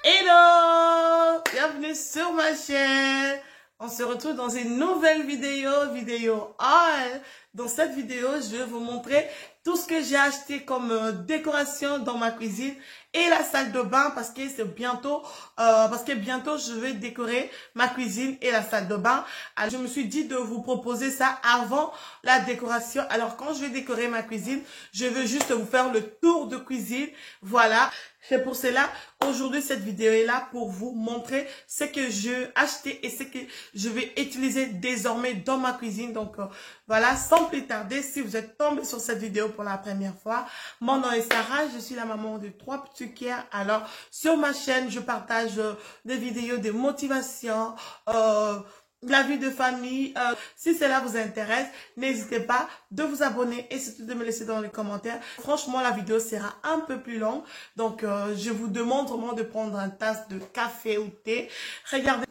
Hello! Bienvenue sur ma chaîne. On se retrouve dans une nouvelle vidéo haul. Dans cette vidéo, je vais vous montrer tout ce que j'ai acheté comme décoration dans ma cuisine et la salle de bain parce que c'est bientôt, bientôt je vais décorer ma cuisine et la salle de bain. Alors, je me suis dit de vous proposer ça avant la décoration. Alors quand je vais décorer ma cuisine, je veux juste vous faire le tour de cuisine. Voilà. C'est pour cela, aujourd'hui, cette vidéo est là pour vous montrer ce que j'ai acheté et ce que je vais utiliser désormais dans ma cuisine. Donc, voilà, sans plus tarder, si vous êtes tombé sur cette vidéo pour la première fois, mon nom est Sarah, je suis la maman de 3 petits cœurs. Alors, sur ma chaîne, je partage des vidéos de motivation, la vie de famille. Si cela vous intéresse, n'hésitez pas de vous abonner et surtout de me laisser dans les commentaires. Franchement, la vidéo sera un peu plus longue. Donc, je vous demande vraiment de prendre une tasse de café ou thé. Regardez.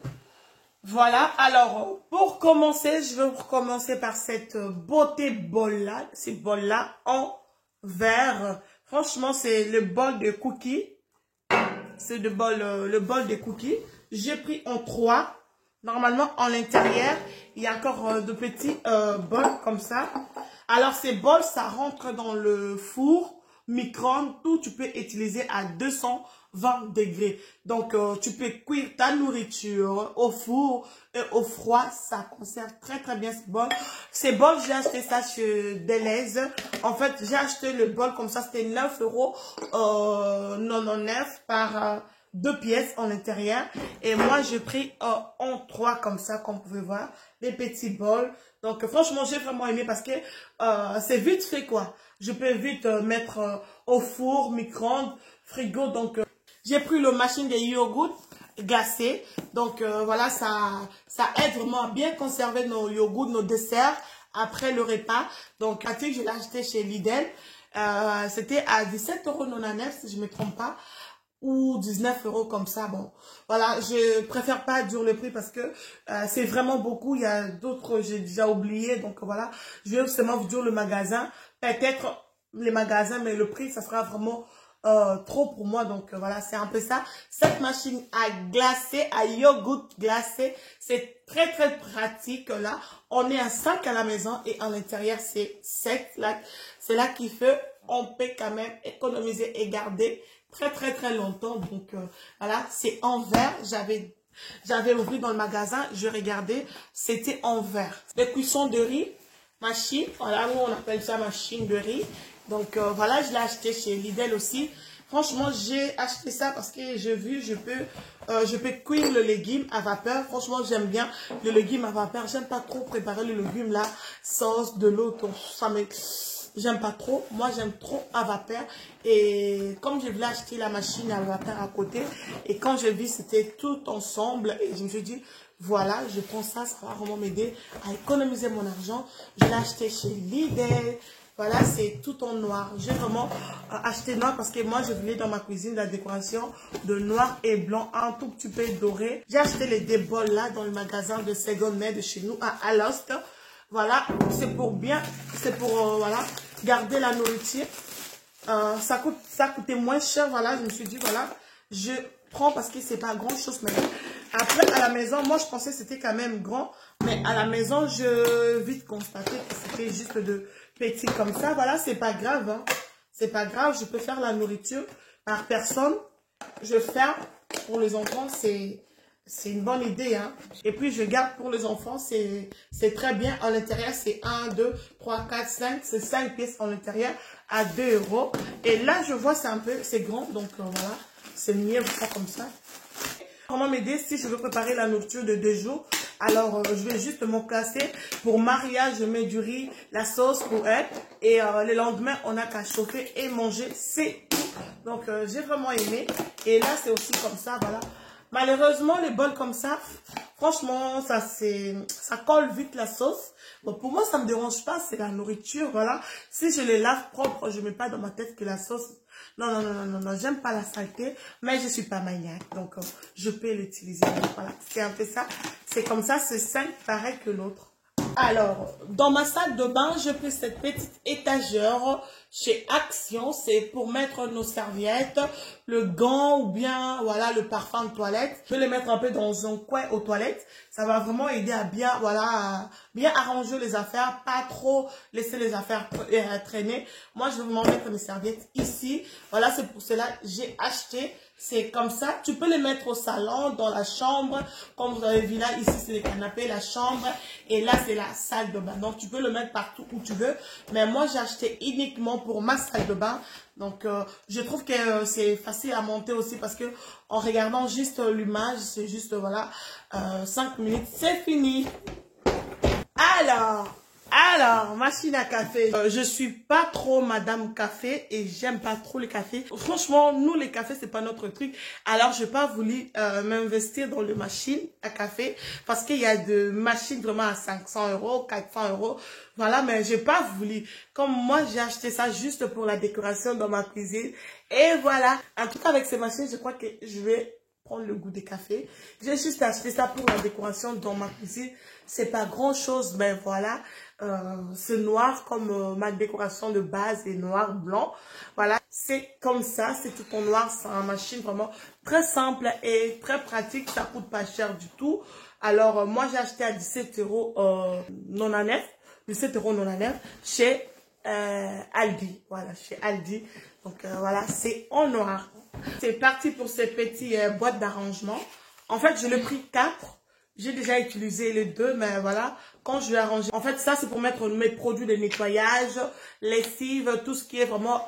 Voilà. Alors, pour commencer, je vais commencer par cette beauté bol-là. Ces bols-là en verre. Franchement, c'est le bol de cookies. C'est le bol de cookies. J'ai pris en 3. Normalement, en l'intérieur, il y a encore de petits bols comme ça. Alors, ces bols, ça rentre dans le four, micro-ondes, tout. Tu peux utiliser à 220 degrés. Donc, tu peux cuire ta nourriture au four et au froid. Ça conserve très, très bien ces bols. Ces bols, j'ai acheté ça chez Deleuze. En fait, j'ai acheté le bol comme ça. C'était 9,99 € par... 2 pièces en intérieur et moi j'ai pris en 3 comme ça, comme vous pouvez voir, les petits bols. Donc franchement j'ai vraiment aimé parce que c'est vite fait quoi. Je peux vite mettre au four, micro-ondes, frigo. Donc j'ai pris le machine de yogourt glacé. Donc voilà, ça aide vraiment à bien conserver nos yogourts, nos desserts après le repas. Donc pratique, je l'ai acheté chez Lidl. C'était à 17,99 € si je ne me trompe pas, ou 19 € comme ça. Bon, voilà, je préfère pas dire le prix parce que c'est vraiment beaucoup. Il y a d'autres, j'ai déjà oublié. Donc voilà, je vais seulement vous dire le magasin, peut-être les magasins, mais le prix, ça sera vraiment trop pour moi. Donc voilà, c'est un peu ça. Cette machine à glacer, à yogourt glacé, c'est très très pratique. Là, on est à 5 à la maison et à l'intérieur, c'est 7. Là, c'est là qu'il fait, on peut quand même économiser et garder très très très longtemps. Donc voilà, c'est en verre. J'avais ouvert dans le magasin, je regardais, c'était en verre. Les cuissons de riz, machine, voilà, nous on appelle ça machine de riz. Donc voilà, je l'ai acheté chez Lidl aussi. Franchement, j'ai acheté ça parce que j'ai vu, je peux cuire le légume à vapeur. Franchement, j'aime bien le légume à vapeur. J'aime pas trop préparer le légume là, sauce, de l'eau, ça me... J'aime pas trop. Moi, j'aime trop à vapeur. Et comme je voulais acheter la machine à vapeur à côté, et quand je vis, c'était tout ensemble. Et je me suis dit, voilà, je prends ça, ça va vraiment m'aider à économiser mon argent. Je l'ai acheté chez Lidl. Voilà, c'est tout en noir. J'ai vraiment acheté noir parce que moi, je voulais dans ma cuisine la décoration de noir et blanc, un tout petit peu doré. J'ai acheté les deux bols là dans le magasin de seconde main de chez nous à Alost. Voilà, c'est pour voilà, garder la nourriture. Ça coûtait moins cher. Voilà, je me suis dit, voilà, je prends parce que c'est pas grand chose. Mais après, à la maison, moi, je pensais que c'était quand même grand. Mais à la maison, je vite constaté que c'était juste de petits comme ça. Voilà, c'est pas grave. Hein. C'est pas grave, je peux faire la nourriture par personne. Je fais pour les enfants, c'est une bonne idée, hein. Et puis, je garde pour les enfants, c'est très bien. À l'intérieur, c'est 1, 2, 3, 4, 5. C'est 5 pièces en l'intérieur à 2 €. Et là, je vois, c'est grand. Donc, voilà, c'est mieux ça comme ça. Comment m'aider si je veux préparer la nourriture de 2 jours? Alors, je vais juste me classer. Pour mariage, je mets du riz, la sauce pour elle. Et le lendemain, on n'a qu'à chauffer et manger. C'est tout. Donc, j'ai vraiment aimé. Et là, c'est aussi comme ça, voilà. Malheureusement, les bols comme ça, franchement, ça colle vite la sauce. Bon, pour moi, ça me dérange pas, c'est la nourriture, voilà. Si je les lave propres, je mets pas dans ma tête que la sauce... Non, j'aime pas la saleté, mais je suis pas maniaque, donc je peux l'utiliser. Voilà, c'est un peu ça. C'est comme ça, c'est simple, pareil que l'autre. Alors, dans ma salle de bain, j'ai pris cette petite étagère chez Action. C'est pour mettre nos serviettes, le gant ou bien, voilà, le parfum de toilette. Je vais les mettre un peu dans un coin aux toilettes. Ça va vraiment aider à bien, voilà, à bien arranger les affaires, pas trop laisser les affaires traîner. Moi, je vais vraiment mettre mes serviettes ici. Voilà, c'est pour cela que j'ai acheté. C'est comme ça. Tu peux les mettre au salon, dans la chambre. Comme vous avez vu là, ici c'est les canapés, la chambre. Et là, c'est la salle de bain. Donc, tu peux le mettre partout où tu veux. Mais moi, j'ai acheté uniquement pour ma salle de bain. Donc, je trouve que c'est facile à monter aussi parce que en regardant juste l'image, c'est juste, voilà, 5 minutes, c'est fini. Alors, machine à café. Je suis pas trop madame café et j'aime pas trop le café. Franchement, nous les cafés, c'est pas notre truc. Alors, j'ai pas voulu m'investir dans le machine à café parce qu'il y a de machines vraiment à 500 €, 400 €. Voilà, mais j'ai pas voulu. Comme moi, j'ai acheté ça juste pour la décoration dans ma cuisine. Et voilà. En tout cas, avec ces machines, je crois que je vais prendre le goût des cafés. J'ai juste acheté ça pour la décoration dans ma cuisine. C'est pas grand chose, mais voilà. C'est noir comme ma décoration de base est noir blanc. Voilà, c'est comme ça, c'est tout en noir. C'est une machine vraiment très simple et très pratique. Ça coûte pas cher du tout. Alors, moi, j'ai acheté à 17,99 €. 17,99 € chez Aldi. Voilà, chez Aldi. Donc, voilà, c'est en noir. C'est parti pour ces petits boîtes d'arrangement. En fait, je l'ai pris 4. J'ai déjà utilisé les 2, mais voilà, quand je vais arranger. En fait, ça, c'est pour mettre mes produits de nettoyage, lessive, tout ce qui est vraiment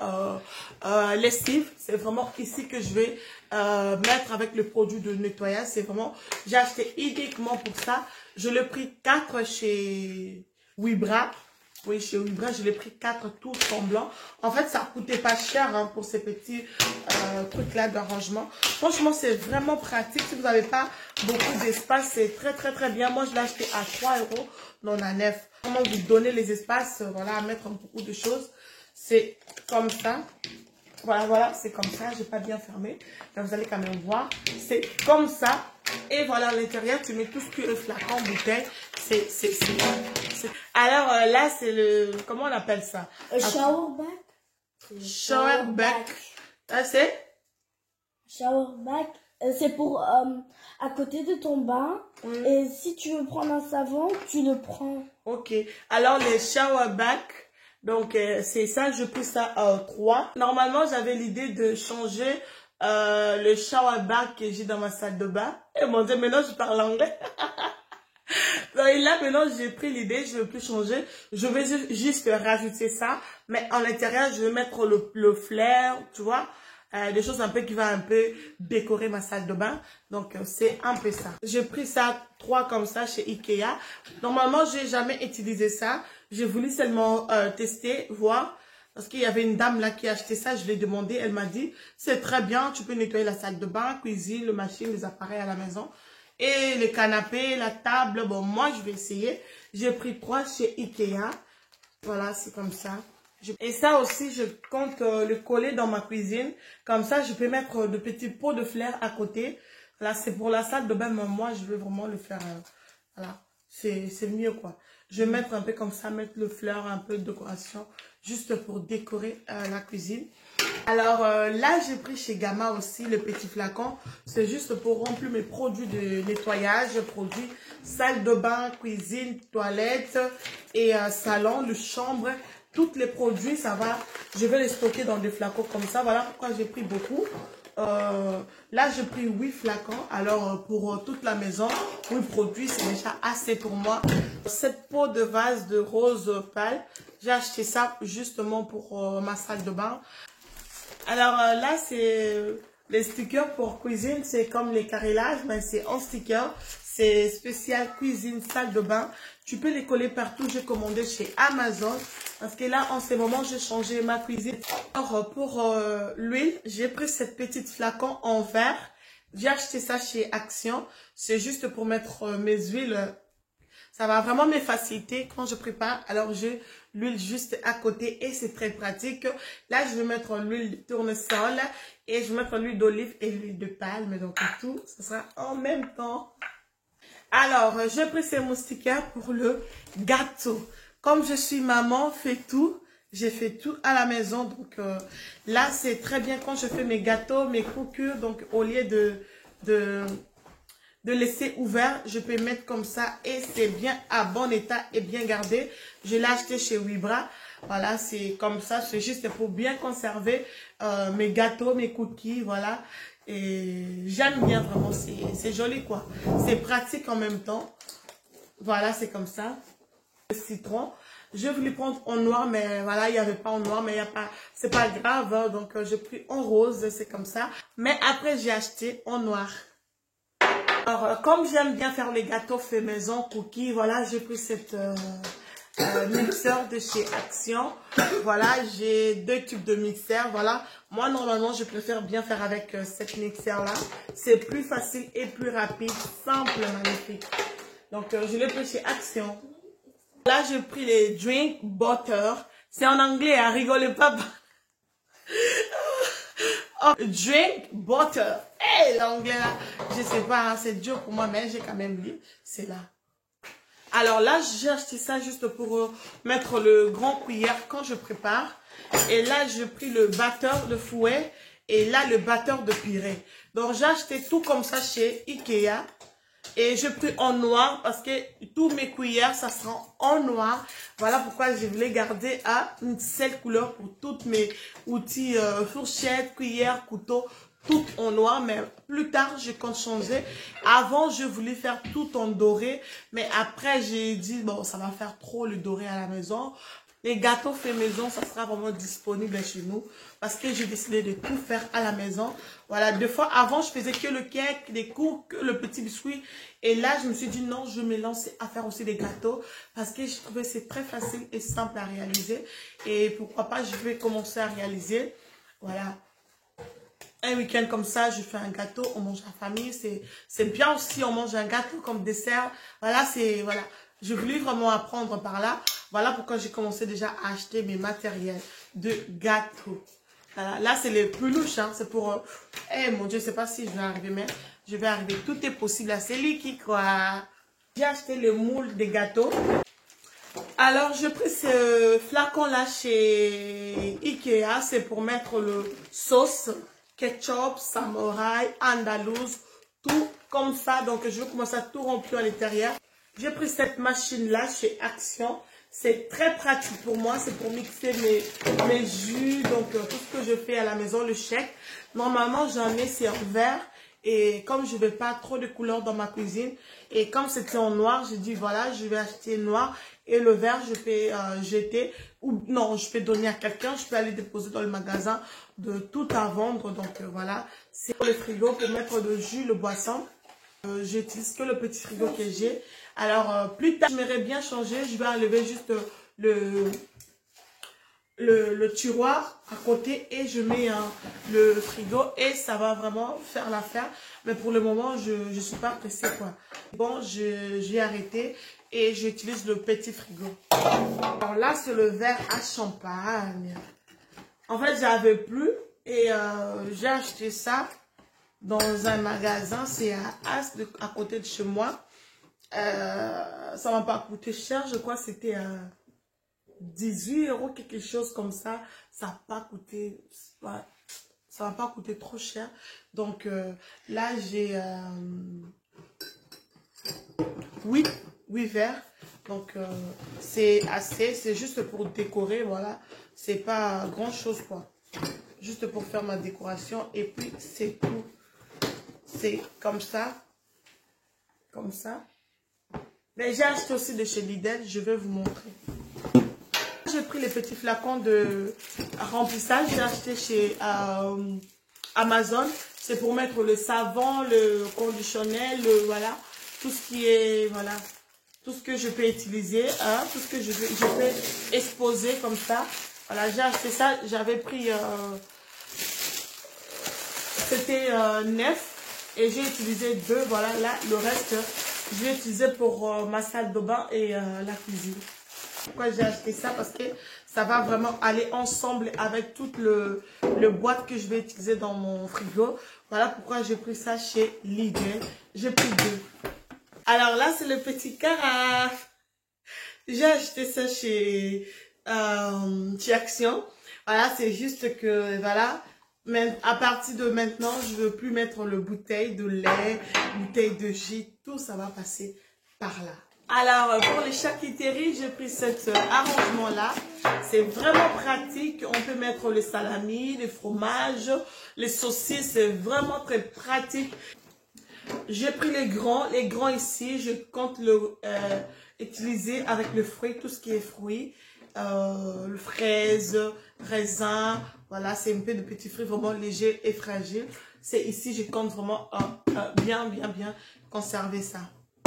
lessive. C'est vraiment ici que je vais mettre avec le produit de nettoyage. C'est vraiment, j'ai acheté uniquement pour ça. Je l'ai pris 4 chez Wibra. Oui, chez Wibra, je l'ai pris 4 tous en blanc. En fait, ça coûtait pas cher hein, pour ces petits trucs-là d'arrangement. Franchement, c'est vraiment pratique. Si vous n'avez pas beaucoup d'espace, c'est très bien. Moi, je l'ai acheté à 3,99 €. Comment vous donner les espaces, voilà, à mettre beaucoup de choses. C'est comme ça. Voilà, c'est comme ça. J'ai pas bien fermé. Mais vous allez quand même voir. C'est comme ça. Et voilà, à l'intérieur, tu mets tout ce que le flacon, bouteille. Alors là, c'est le... Comment on appelle ça? Shower back. Shower back. Ah, c'est? Shower back. C'est pour à côté de ton bain. Et si tu veux prendre un savon, tu le prends. Ok. Alors, les shower back. Donc, c'est ça. Je pris ça à 3. Normalement, j'avais l'idée de changer le shower back que j'ai dans ma salle de bain. Et mon Dieu, maintenant, je parle anglais. Et là, maintenant, j'ai pris l'idée, je ne veux plus changer. Je vais juste rajouter ça. Mais en l'intérieur, je vais mettre le flair, tu vois. Des choses un peu qui vont un peu décorer ma salle de bain. Donc, c'est un peu ça. J'ai pris ça 3 comme ça chez Ikea. Normalement, j'ai jamais utilisé ça. J'ai voulu seulement tester, voir. Parce qu'il y avait une dame là qui a acheté ça. Je l'ai demandé. Elle m'a dit, c'est très bien. Tu peux nettoyer la salle de bain, cuisine, le machine, les appareils à la maison. Et les canapés, la table, bon, moi, je vais essayer. J'ai pris 3 chez Ikea. Voilà, c'est comme ça. Et ça aussi, je compte le coller dans ma cuisine. Comme ça, je peux mettre de petits pots de fleurs à côté. Là, c'est pour la salle de bain, mais moi, je veux vraiment le faire. Voilà, c'est mieux, quoi. Je vais mettre un peu comme ça, mettre le fleur, un peu de décoration, juste pour décorer la cuisine. Alors là, j'ai pris chez Gamma aussi le petit flacon. C'est juste pour remplir mes produits de nettoyage, produits salle de bain, cuisine, toilette et salon, le chambre. Tous les produits, ça va. Je vais les stocker dans des flacons comme ça. Voilà pourquoi j'ai pris beaucoup. Là, j'ai pris 8 flacons. Alors, pour toute la maison, 8 produits, c'est déjà assez pour moi. Cette peau de vase de rose pâle, j'ai acheté ça justement pour ma salle de bain. Alors là, c'est les stickers pour cuisine. C'est comme les carrélages, mais c'est en sticker. C'est spécial cuisine, salle de bain. Tu peux les coller partout. J'ai commandé chez Amazon. Parce que là, en ce moment, j'ai changé ma cuisine. Alors, pour l'huile, j'ai pris cette petite flacon en verre. J'ai acheté ça chez Action. C'est juste pour mettre mes huiles. Ça va vraiment me faciliter quand je prépare. Alors, j'ai l'huile juste à côté et c'est très pratique. Là, je vais mettre l'huile de tournesol et je vais mettre l'huile d'olive et l'huile de palme. Donc, tout, ce sera en même temps. Alors, j'ai pris ces moustiquaires pour le gâteau. Comme je suis maman, j'ai fait tout à la maison. Donc là, c'est très bien quand je fais mes gâteaux, mes cookures. Donc au lieu de laisser ouvert, je peux mettre comme ça et c'est bien à bon état et bien gardé. Je l'ai acheté chez Wibra. Voilà, c'est comme ça, c'est juste pour bien conserver mes gâteaux, mes cookies, voilà. Et j'aime bien vraiment, c'est joli quoi. C'est pratique en même temps. Voilà, c'est comme ça. Le citron. Je voulais prendre en noir, mais voilà, il n'y avait pas en noir, mais il y a pas, c'est pas grave. Hein, donc, j'ai pris en rose, c'est comme ça. Mais après, j'ai acheté en noir. Alors, comme j'aime bien faire les gâteaux faits maison, cookies, voilà, j'ai pris cette mixeur de chez Action. Voilà, j'ai 2 tubes de mixeur, voilà. Moi, normalement, je préfère bien faire avec cette mixeur-là. C'est plus facile et plus rapide, simple, magnifique. Donc, je l'ai pris chez Action. Là, j'ai pris les drink butter. C'est en anglais, hein, rigolez pas. Oh, drink butter. Hey, l'anglais là, je sais pas, hein, c'est dur pour moi, mais j'ai quand même lu. C'est là. Alors là, j'ai acheté ça juste pour mettre le grand cuillère quand je prépare. Et là, j'ai pris le batteur de fouet et là, le batteur de purée. Donc, j'ai acheté tout comme ça chez Ikea. Et je pris en noir parce que tous mes cuillères, ça sera en noir. Voilà pourquoi je voulais garder à une seule couleur pour toutes mes outils, fourchettes, cuillères, couteaux, tout en noir. Mais plus tard, je compte changer. Avant, je voulais faire tout en doré. Mais après, j'ai dit, bon, ça va faire trop le doré à la maison. Les gâteaux faits maison, ça sera vraiment disponible chez nous. Parce que j'ai décidé de tout faire à la maison. Voilà, 2 fois avant, je faisais que le cake, les cookies, que le petit biscuit. Et là, je me suis dit non, je me lance à faire aussi des gâteaux. Parce que je trouvais que c'est très facile et simple à réaliser. Et pourquoi pas, je vais commencer à réaliser. Voilà. Un week-end comme ça, je fais un gâteau, on mange en famille. C'est bien aussi, on mange un gâteau comme dessert. Voilà, c'est... Voilà. Je voulais vraiment apprendre par là. Voilà pourquoi j'ai commencé déjà à acheter mes matériels de gâteau. Voilà. Là, c'est les plus louches. Hein. C'est pour... Eh mon Dieu, je ne sais pas si je vais arriver, mais je vais arriver. Tout est possible. C'est liquide, quoi. J'ai acheté le moule des gâteaux. Alors, j'ai pris ce flacon-là chez Ikea. C'est pour mettre le sauce, ketchup, samouraï, andalouse, tout comme ça. Donc, je vais commencer à tout remplir à l'intérieur. J'ai pris cette machine-là chez Action. C'est très pratique pour moi. C'est pour mixer mes jus. Donc, tout ce que je fais à la maison, le shake. Normalement, j'en ai, c'est en verre. Et comme je ne veux pas trop de couleurs dans ma cuisine. Et comme c'était en noir, j'ai dit, voilà, je vais acheter noir. Et le vert, je peux jeter. Ou non, je peux donner à quelqu'un. Je peux aller déposer dans le magasin de tout à vendre. Donc, voilà. C'est pour le frigo pour mettre le jus, le boisson. J'utilise que le petit frigo que j'ai. Alors, plus tard, j'aimerais bien changer. Je vais enlever juste le tiroir à côté et je mets le frigo et ça va vraiment faire l'affaire. Mais pour le moment, je ne suis pas pressée, quoi. Bon, j'ai arrêté et j'utilise le petit frigo. Alors là, c'est le verre à champagne. En fait, j'avais plus et j'ai acheté ça dans un magasin, c'est à As, à côté de chez moi. Ça m'a pas coûté cher, je crois que c'était 18 €, quelque chose comme ça. Ça n'a pas coûté, ça m'a pas coûté trop cher. Donc là, j'ai 8 verres. Donc c'est assez, c'est juste pour décorer, voilà. C'est pas grand chose, quoi. Juste pour faire ma décoration et puis c'est tout. C'est comme ça. Comme ça. Mais j'ai acheté aussi de chez Lidl. Je vais vous montrer. J'ai pris les petits flacons de remplissage. J'ai acheté chez Amazon. C'est pour mettre le savon, le conditionnel, voilà. Tout ce qui est, voilà. Tout ce que je peux utiliser. Hein, tout ce que je peux exposer comme ça. Voilà, j'ai acheté ça. J'avais pris... c'était 9. Et j'ai utilisé 2, voilà, là, le reste, j'ai utilisé pour ma salle de bain et la cuisine. Pourquoi j'ai acheté ça? Parce que ça va vraiment aller ensemble avec toute le boîte que je vais utiliser dans mon frigo. Voilà pourquoi j'ai pris ça chez Lidl. J'ai pris 2. Alors là, c'est le petit carafe. J'ai acheté ça chez Action. Voilà, c'est juste que, voilà, même à partir de maintenant, je veux plus mettre le bouteille de lait, bouteille de jus, tout ça va passer par là. Alors, pour les charcuteries, j'ai pris cet arrangement-là. C'est vraiment pratique. On peut mettre le salami, les fromages, les saucisses. C'est vraiment très pratique. J'ai pris les grands. Les grands ici, je compte le utiliser avec le fruit, tout ce qui est fruits. Le fraise, raisin. Voilà, c'est un peu de petits fruits vraiment légers et fragiles. C'est ici, je compte vraiment bien conserver ça.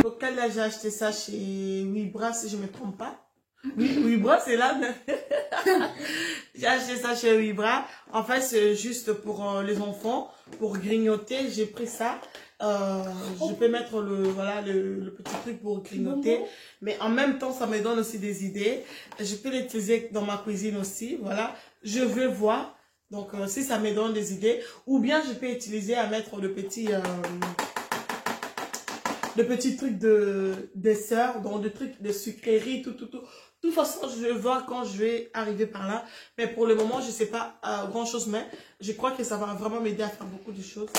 Auquel là, j'ai acheté ça chez Wibra, si je ne me trompe pas. Oui, Wibra, c'est là. J'ai acheté ça chez Wibra. En fait, c'est juste pour les enfants, pour grignoter. J'ai pris ça. Je peux mettre le petit truc pour grignoter. Mais en même temps, ça me donne aussi des idées. Je peux l'utiliser dans ma cuisine aussi. Voilà. Je veux voir. Donc, si ça me donne des idées. Ou bien, je peux utiliser à mettre le petit trucs de dessert, donc de trucs de sucrerie, tout. De toute façon, je vais voir quand je vais arriver par là. Mais pour le moment, je ne sais pas grand chose, mais je crois que ça va vraiment m'aider à faire beaucoup de choses.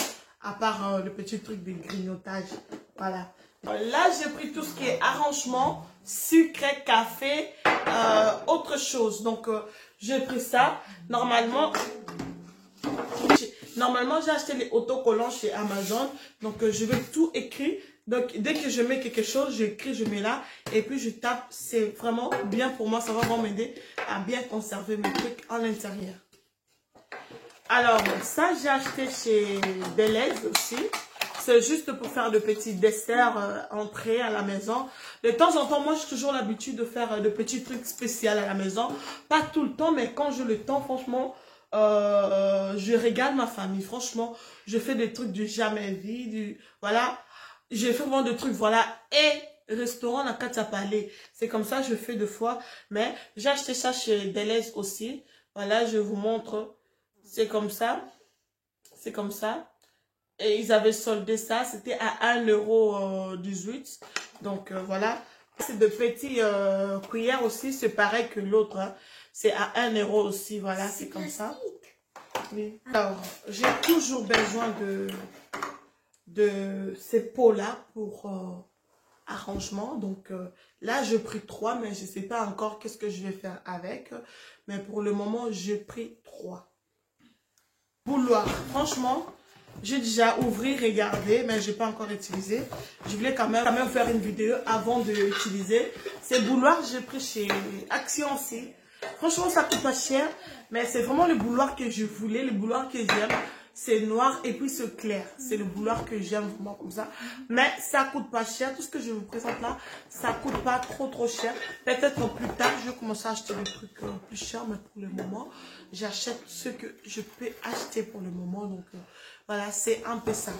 À part le petit truc de grignotage. Voilà. Là, j'ai pris tout ce qui est arrangement, sucré, café, autre chose. Donc, j'ai pris ça. Normalement, j'ai acheté les autocollants chez Amazon. Donc, je vais tout écrire. Donc, dès que je mets quelque chose, j'écris, je mets là. Et puis, je tape. C'est vraiment bien pour moi. Ça va vraiment m'aider à bien conserver mes trucs à l'intérieur. Alors, ça, j'ai acheté chez Deleuze aussi. C'est juste pour faire de petits desserts entrées à la maison. De temps en temps, moi, j'ai toujours l'habitude de faire de petits trucs spéciaux à la maison. Pas tout le temps, mais quand j'ai le temps, franchement, je régale ma famille. Franchement, je fais des trucs du jamais vu. Voilà. J'ai fait vraiment des trucs, voilà. Et restaurant, la carte à parler. C'est comme ça, je fais deux fois. Mais j'ai acheté ça chez Deleuze aussi. Voilà, je vous montre. C'est comme ça. C'est comme ça. Et ils avaient soldé ça. C'était à 1,18 €. Donc, voilà. C'est de petits cuillères aussi. C'est pareil que l'autre. Hein. C'est à 1 € aussi. Voilà, c'est comme ça. Oui. Alors, j'ai toujours besoin de ces pots-là pour arrangement. Donc, là, j'ai pris 3, mais je ne sais pas encore qu'est-ce que je vais faire avec. Mais pour le moment, j'ai pris 3. Bouloir, franchement, j'ai déjà ouvert, regardé, mais je n'ai pas encore utilisé. Je voulais quand même faire une vidéo avant de l'utiliser. Ces bouloirs, j'ai pris chez Action aussi. Franchement, ça coûte pas cher, mais c'est vraiment le bouloir que je voulais, le bouloir que j'aime. C'est noir et puis c'est clair. C'est le bouloir que j'aime vraiment comme ça. Mais ça coûte pas cher. Tout ce que je vous présente là, ça coûte pas trop cher. Peut-être plus tard, je vais commencer à acheter des trucs plus chers. Mais pour le moment, j'achète ce que je peux acheter pour le moment. Donc voilà, c'est un peu ça.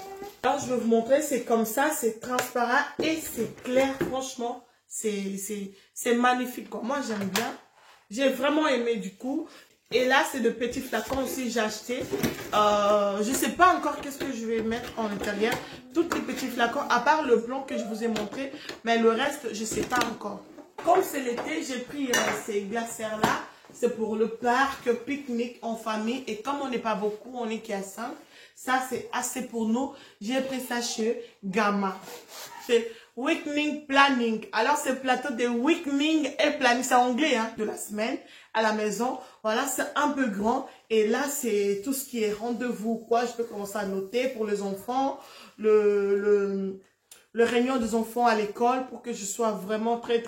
Alors je vais vous montrer, c'est comme ça, c'est transparent et c'est clair. Franchement, c'est magnifique. Moi, j'aime bien. J'ai vraiment aimé du coup. Et là, c'est de petits flacons aussi, j'ai acheté. Je ne sais pas encore qu'est-ce que je vais mettre en intérieur. Tous les petits flacons, à part le blanc que je vous ai montré. Mais le reste, je ne sais pas encore. Comme c'est l'été, j'ai pris ces glacières-là. C'est pour le parc, pique-nique en famille. Et comme on n'est pas beaucoup, on n'est qu'à 5. Ça, c'est assez pour nous. J'ai pris ça chez Gamma. C'est Weekend Planning. Alors, c'est le plateau de Weekend et Planning. C'est anglais, hein, de la semaine à la maison. Voilà, c'est un peu grand. Et là, c'est tout ce qui est rendez-vous, quoi. Je peux commencer à noter pour les enfants. Le réunion des enfants à l'école pour que je sois vraiment très,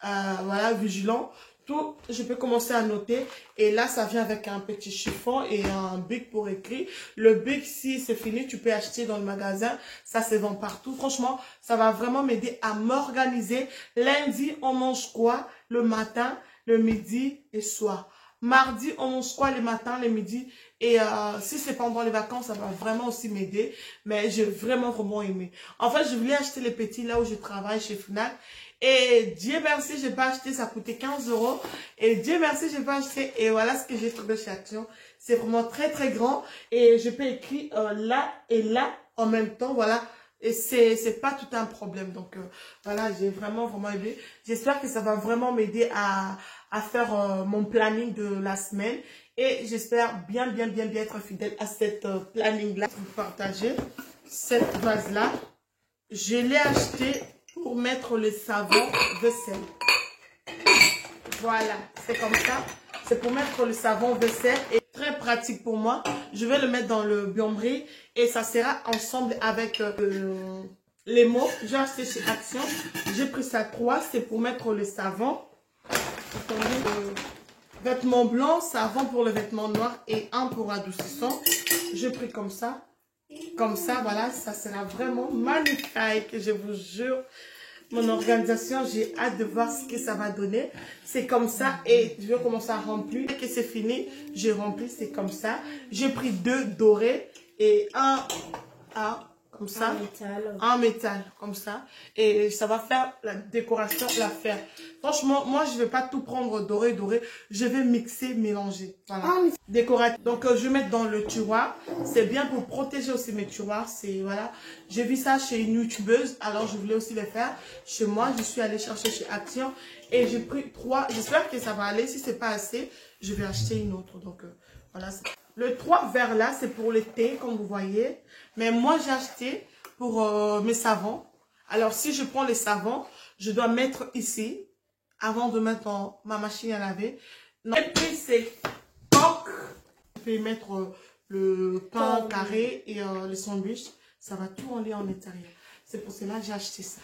voilà, vigilant. Tout, je peux commencer à noter. Et là, ça vient avec un petit chiffon et un bic pour écrire. Le bic, si c'est fini, tu peux acheter dans le magasin. Ça se vend partout. Franchement, ça va vraiment m'aider à m'organiser. Lundi, on mange quoi? Le matin, le midi et soir. Mardi, on mange quoi le matin, le midi. Et si c'est pendant les vacances, ça va vraiment aussi m'aider. Mais j'ai vraiment aimé. En fait, je voulais acheter les petits là où je travaille chez Fnac. Et Dieu merci, j'ai pas acheté, ça coûtait 15 €. Et Dieu merci, j'ai pas acheté. Et voilà ce que j'ai trouvé chez Action. C'est vraiment très grand. Et je peux écrire là et là en même temps. Voilà, Et c'est pas tout un problème. Donc, voilà, j'ai vraiment aimé. J'espère que ça va vraiment m'aider à faire mon planning de la semaine. Et j'espère bien être fidèle à cette planning-là. Vous partager cette vase-là. Je l'ai acheté pour mettre le savon vaisselle. Voilà, c'est comme ça. C'est pour mettre le savon vaisselle et très pratique pour moi. Je vais le mettre dans le biombré et ça sera ensemble avec les mots. J'ai acheté chez Action. J'ai pris ça 3. C'est pour mettre le savon. Attendez, vêtements blancs, savon pour le vêtement noir et un pour adoucissant. J'ai pris comme ça. Comme ça, voilà, ça sera vraiment magnifique. Je vous jure. Mon organisation, j'ai hâte de voir ce que ça va donner. C'est comme ça et je vais commencer à remplir. Dès que c'est fini, je remplis, c'est comme ça. J'ai pris 2 dorés et un comme ça. En métal, comme ça. Et ça va faire la décoration, l'affaire. Franchement, moi, je ne vais pas tout prendre doré. Je vais mixer, mélanger. Voilà. Décoratif. Donc, je vais mettre dans le tiroir. C'est bien pour protéger aussi mes tiroirs. C'est, voilà. J'ai vu ça chez une youtubeuse. Alors, je voulais aussi le faire chez moi. Je suis allée chercher chez Action. Et j'ai pris 3. J'espère que ça va aller. Si c'est pas assez, je vais acheter une autre. Donc, voilà. Le 3 verres là, c'est pour le thé, comme vous voyez. Mais moi, j'ai acheté pour mes savons. Alors, si je prends les savons, je dois mettre ici, avant de mettre dans ma machine à laver. Et puis, c'est coq. Je vais mettre le pain carré et les sandwichs. Ça va tout aller en intérieur. C'est pour cela que j'ai acheté ça.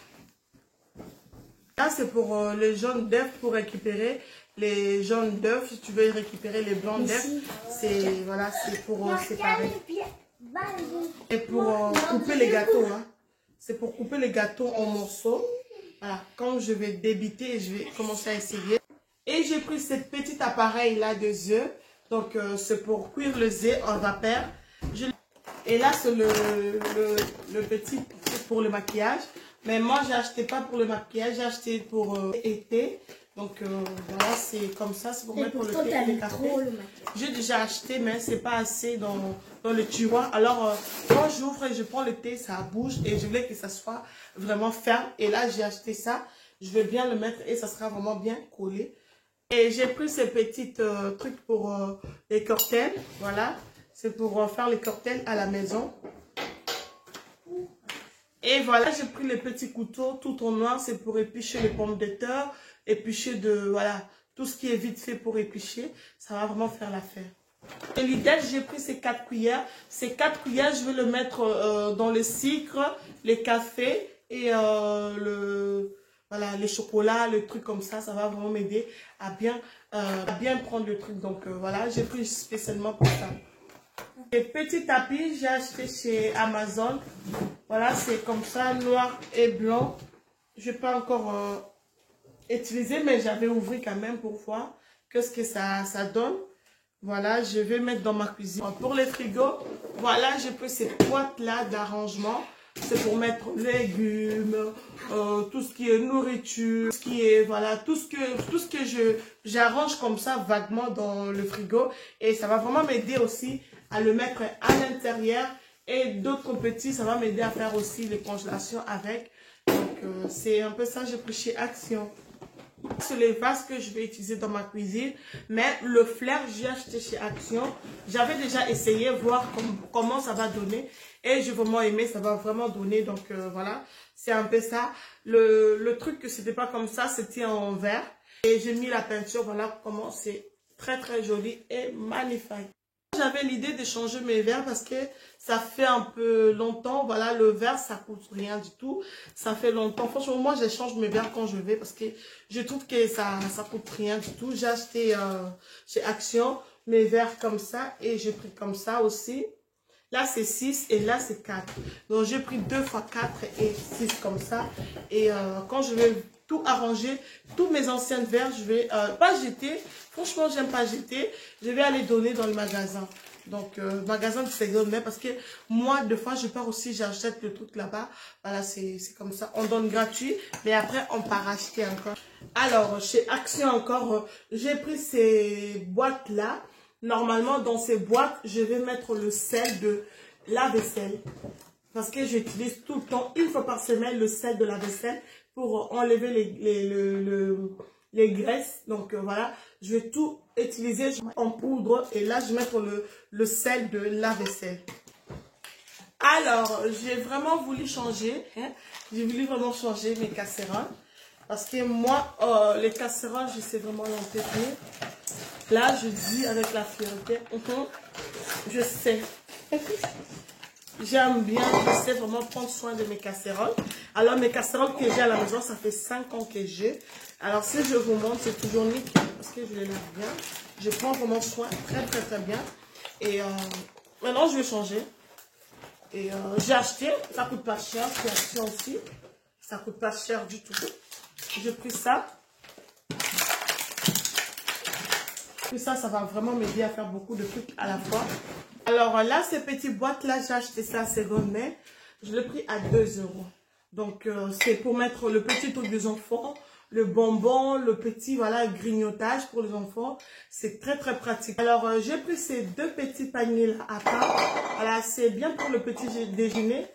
Là, c'est pour les jaunes d'œufs pour récupérer les jaunes d'œufs. Si tu veux récupérer les blancs d'œufs, c'est voilà, c'est pour séparer. Et pour couper les gâteaux, hein. C'est pour couper les gâteaux en morceaux. Voilà, quand je vais débiter, je vais commencer à essayer. Et j'ai pris ce petit appareil là de œufs. Donc, c'est pour cuire les œufs en vapeur. Et là, c'est le petit pour le maquillage. Mais moi, j'ai acheté pas pour le maquillage, j'ai acheté pour été. Donc, voilà, c'est comme ça, c'est pour mettre le thé et le café. J'ai déjà acheté, mais c'est pas assez dans le tiroir. Alors, quand j'ouvre et je prends le thé, ça bouge et je voulais que ça soit vraiment ferme. Et là, j'ai acheté ça. Je vais bien le mettre et ça sera vraiment bien collé. Et j'ai pris ces petits trucs pour les cocktails. Voilà, c'est pour faire les cocktails à la maison. Et voilà, j'ai pris les petits couteaux tout en noir, c'est pour éplucher les pommes de terre, éplucher voilà, tout ce qui est vite fait pour éplucher, ça va vraiment faire l'affaire. Et l'idée, j'ai pris ces 4 cuillères. Ces 4 cuillères, je vais le mettre dans le sucre, les cafés et voilà, les chocolats, le truc comme ça va vraiment m'aider à bien prendre le truc. Donc voilà, j'ai pris spécialement pour ça. Les petits tapis, j'ai acheté chez Amazon. Voilà, c'est comme ça, noir et blanc. Je n'ai pas encore utilisé, mais j'avais ouvert quand même pour voir qu'est-ce que ça donne. Voilà, je vais mettre dans ma cuisine. Pour les frigos, voilà, j'ai pris ces boîtes-là d'arrangement. C'est pour mettre légumes, tout ce qui est nourriture, tout ce qui est, voilà, tout ce que j'arrange comme ça vaguement dans le frigo. Et ça va vraiment m'aider aussi à le mettre à l'intérieur. Et d'autres petits, ça va m'aider à faire aussi les congélations avec. Donc, c'est un peu ça, j'ai pris chez Action. C'est les vases que je vais utiliser dans ma cuisine. Mais le flair, j'ai acheté chez Action. J'avais déjà essayé, voir comment ça va donner. Et j'ai vraiment aimé, ça va vraiment donner. Donc, voilà, c'est un peu ça. Le truc que c'était pas comme ça, c'était en verre. Et j'ai mis la peinture, voilà comment c'est très très joli et magnifique. J'avais l'idée de changer mes verres parce que ça fait un peu longtemps. Voilà, le verre, ça coûte rien du tout. Ça fait longtemps. Franchement, moi, je change mes verres quand je vais parce que je trouve que ça coûte rien du tout. J'ai acheté chez Action mes verres comme ça et j'ai pris comme ça aussi. Là, c'est 6 et là, c'est 4. Donc, j'ai pris 2 fois 4 et 6 comme ça. Et quand je vais tout arranger, tous mes anciens verres, je vais pas jeter. Franchement, j'aime pas jeter. Je vais aller donner dans le magasin. Donc, magasin de seconde main parce que moi, des fois, je pars aussi, j'achète le truc là-bas. Voilà, c'est comme ça. On donne gratuit, mais après, on part acheter encore. Alors, chez Action encore, j'ai pris ces boîtes-là. Normalement, dans ces boîtes, je vais mettre le sel de la vaisselle. parce que j'utilise tout le temps, une fois par semaine, le sel de la vaisselle pour enlever les graisses. Donc voilà, je vais tout utiliser en poudre et là je vais mettre le sel de la vaisselle. Alors, j'ai vraiment voulu changer, hein? J'ai voulu vraiment changer mes casseroles. Parce que moi, les casseroles, je sais vraiment l'entretenir. Là, je dis avec la fierté, je sais. J'aime bien, je sais vraiment prendre soin de mes casseroles. Alors, mes casseroles que j'ai à la maison, ça fait 5 ans que j'ai. Alors, si je vous montre, c'est toujours nickel parce que je les lave bien. Je prends vraiment soin, très bien. Et maintenant, je vais changer. Et j'ai acheté, ça coûte pas cher, c'est Action aussi. Ça coûte pas cher du tout. J'ai pris ça. Tout ça, ça va vraiment m'aider à faire beaucoup de trucs à la fois. Alors là, ces petites boîtes-là, j'ai acheté ça à seconde main. Je l'ai pris à 2 €. Donc, c'est pour mettre le petit truc des enfants, le bonbon, le petit, voilà, grignotage pour les enfants. C'est très pratique. Alors, j'ai pris ces 2 petits paniers-là à part. Voilà, c'est bien pour le petit déjeuner.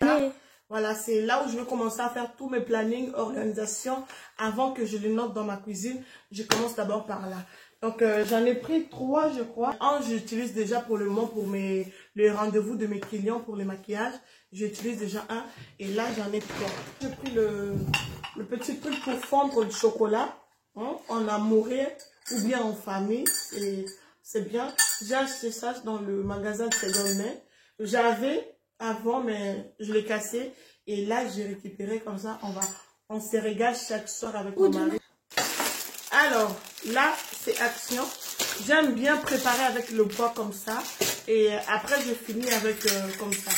Là, voilà, c'est là où je vais commencer à faire tous mes plannings, organisation. Avant que je les note dans ma cuisine, je commence d'abord par là. Donc, j'en ai pris 3, je crois. Un, j'utilise déjà pour le moment pour les rendez-vous de mes clients pour les maquillages. J'utilise déjà un. Et là, j'en ai 3. J'ai pris le petit truc pour fondre du chocolat. Hein, en amoureux ou bien en famille. Et c'est bien. J'ai acheté ça dans le magasin de seconde main. J'avais avant, mais je l'ai cassé. Et là, j'ai récupéré comme ça. On se régale chaque soir avec mon mari. Alors, là, c'est Action. J'aime bien préparer avec le bois comme ça. Et après, je finis avec comme ça.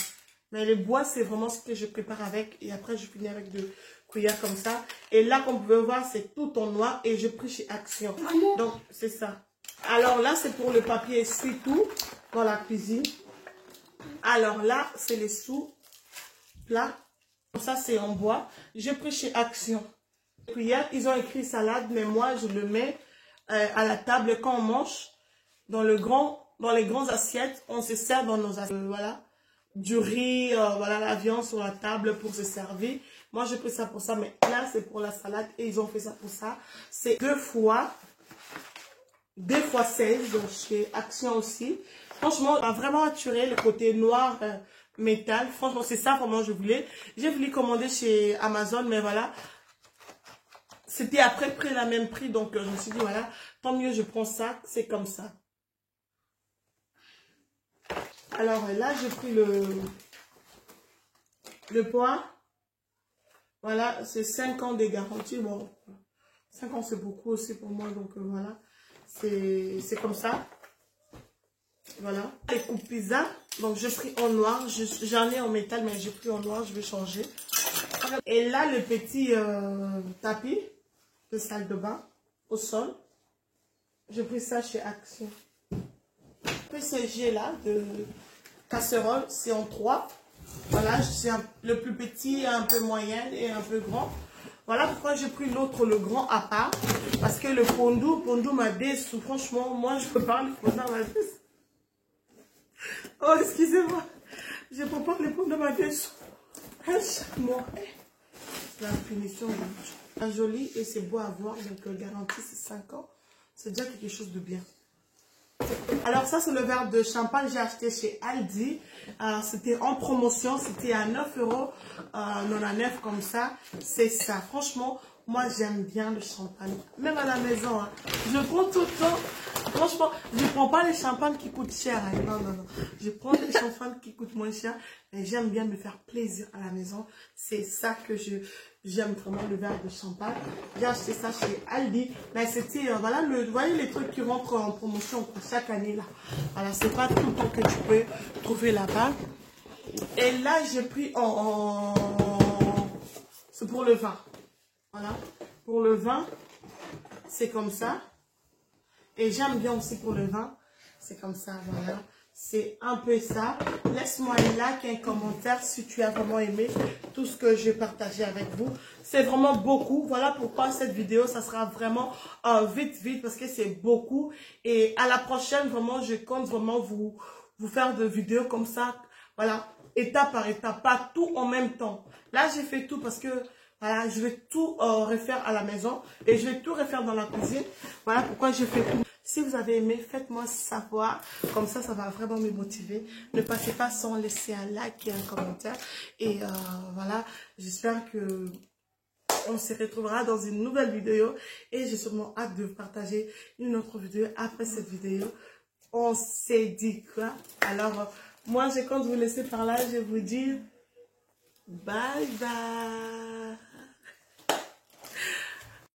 Mais le bois, c'est vraiment ce que je prépare avec. Et après, je finis avec de cuillères comme ça. Et là, comme vous pouvez voir, c'est tout en noir. Et je prie chez Action. Donc, c'est ça. Alors là, c'est pour le papier essuie-tout dans la cuisine. Alors là, c'est les sous-plats. Ça, c'est en bois. J'ai pris chez Action. Cuillère, ils ont écrit salade, mais moi, je le mets à la table. Quand on mange, dans les grandes assiettes, on se sert dans nos assiettes. Voilà. Du riz, voilà, la viande sur la table pour se servir. Moi, j'ai pris ça pour ça, mais là, c'est pour la salade et ils ont fait ça pour ça. C'est 2 fois 16, donc chez Action aussi. Franchement, on a vraiment attiré le côté noir métal. Franchement, c'est ça vraiment je voulais. J'ai voulu commander chez Amazon, mais voilà. C'était après près la même prix, donc je me suis dit, voilà, tant mieux, je prends ça, c'est comme ça. Alors là, j'ai pris le poids. Voilà, c'est 5 ans de garantie. Bon, 5 ans, c'est beaucoup aussi pour moi, donc voilà. C'est comme ça. Voilà. Les coupes pizza. Donc, j'ai pris en noir. J'en ai en métal, mais j'ai pris en noir. Je vais changer. Et là, le petit tapis de salle de bain au sol. J'ai pris ça chez Action. Ce jet là de casserole, c'est en 3. Voilà, c'est le plus petit, un peu moyen et un peu grand. Voilà pourquoi j'ai pris l'autre, le grand à part. Parce que le Pondou m'a déçu. Franchement, moi je peux pas le Pondou m'a déçu. Oh, excusez-moi. Je peux pas le Pondou m'a déçu. Chaque mois. La finition est jolie et c'est beau à voir. Donc garantie c'est 5 ans. C'est déjà quelque chose de bien. Alors ça c'est le verre de champagne que j'ai acheté chez Aldi. C'était en promotion, c'était à 9,99 € comme ça. C'est ça. Franchement, moi j'aime bien le champagne. Même à la maison, hein. Je prends tout le temps. Franchement, je ne prends pas les champagnes qui coûtent cher. Hein. Non. Je prends les champagnes qui coûtent moins cher. Et j'aime bien me faire plaisir à la maison. C'est ça que j'aime vraiment, le verre de champagne. J'ai acheté ça chez Aldi. Mais c'était, voilà, vous voyez les trucs qui rentrent en promotion chaque année là. Voilà, c'est pas tout le temps que tu peux trouver là-bas. Et là, j'ai pris c'est pour le vin. Voilà. Pour le vin, c'est comme ça. Et j'aime bien aussi pour le vin. C'est comme ça, voilà. C'est un peu ça. Laisse-moi un like, un commentaire si tu as vraiment aimé tout ce que j'ai partagé avec vous. C'est vraiment beaucoup. Voilà pourquoi cette vidéo, ça sera vraiment vite parce que c'est beaucoup. Et à la prochaine, vraiment, je compte vraiment vous faire des vidéos comme ça. Voilà. étape par étape, pas tout en même temps. Là, j'ai fait tout parce que voilà, je vais tout refaire à la maison et je vais tout refaire dans la cuisine. Voilà pourquoi je fais tout. Si vous avez aimé, faites-moi savoir. Comme ça va vraiment me motiver. Ne passez pas sans laisser un like et un commentaire. Et voilà, j'espère que on se retrouvera dans une nouvelle vidéo. Et j'ai sûrement hâte de vous partager une autre vidéo après cette vidéo. On s'est dit quoi? Alors, moi, je compte vous laisser par là. Je vous dis bye bye.